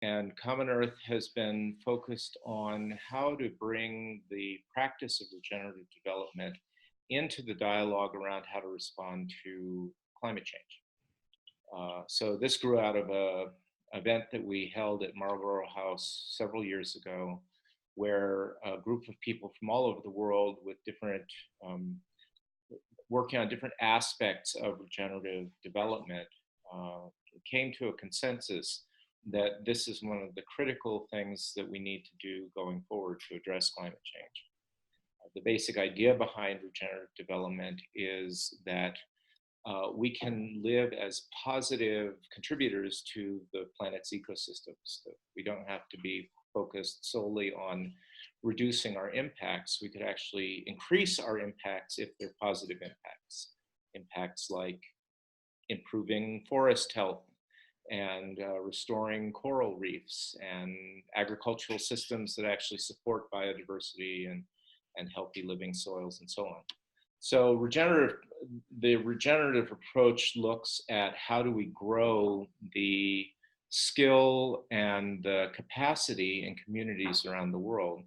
And Common Earth has been focused on how to bring the practice of regenerative development into the dialogue around how to respond to climate change. So this grew out of a event that we held at Marlborough House several years ago, where a group of people from all over the world with different working on different aspects of regenerative development uh, came to a consensus that this is one of the critical things that we need to do going forward to address climate change. The basic idea behind regenerative development is that we can live as positive contributors to the planet's ecosystems. That we don't have to be focused solely on reducing our impacts. We could actually increase our impacts if they're positive impacts. Impacts like improving forest health and restoring coral reefs and agricultural systems that actually support biodiversity and healthy living soils and so on. So the regenerative approach looks at how do we grow the skill and the capacity in communities around the world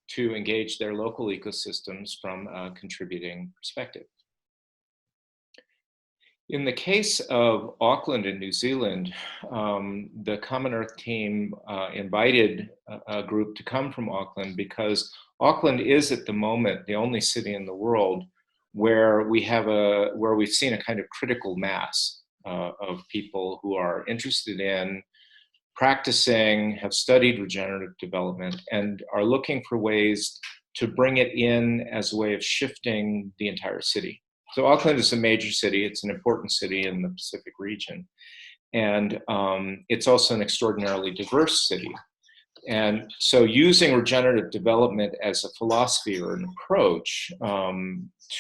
to engage their local ecosystems from a contributing perspective. In the case of Auckland in New Zealand, the Common Earth team invited a group to come from Auckland because Auckland is at the moment the only city in the world where we've seen a kind of critical mass of people who are interested in practicing, have studied regenerative development, and are looking for ways to bring it in as a way of shifting the entire city. So Auckland is a major city. It's an important city in the Pacific region. And it's also an extraordinarily diverse city. And so using regenerative development as a philosophy or an approach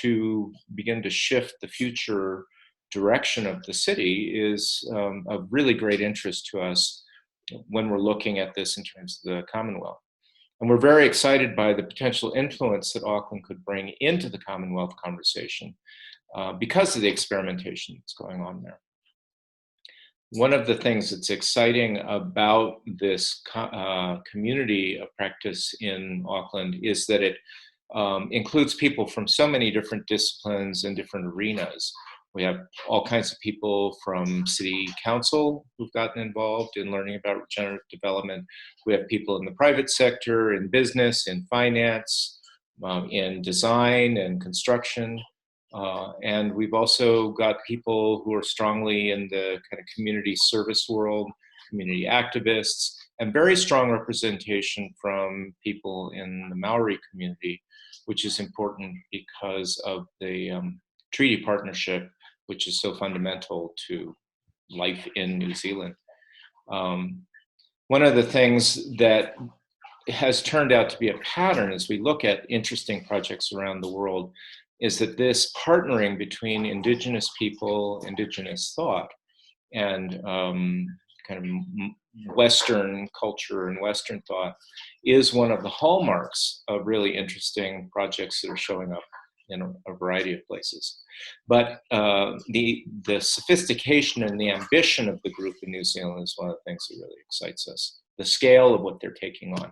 to begin to shift the future direction of the city is of really great interest to us when we're looking at this in terms of the Commonwealth. And we're very excited by the potential influence that Auckland could bring into the Commonwealth conversation because of the experimentation that's going on there. One of the things that's exciting about this community of practice in Auckland is that it includes people from so many different disciplines and different arenas. We have all kinds of people from city council who've gotten involved in learning about regenerative development. We have people in the private sector, in business, in finance, in design and construction. And we've also got people who are strongly in the kind of community service world, community activists, and very strong representation from people in the Maori community, which is important because of the treaty partnership, which is so fundamental to life in New Zealand. One of the things that has turned out to be a pattern as we look at interesting projects around the world is that this partnering between indigenous people, indigenous thought, and kind of Western culture and Western thought is one of the hallmarks of really interesting projects that are showing up in a variety of places. But the sophistication and the ambition of the group in New Zealand is one of the things that really excites us, the scale of what they're taking on.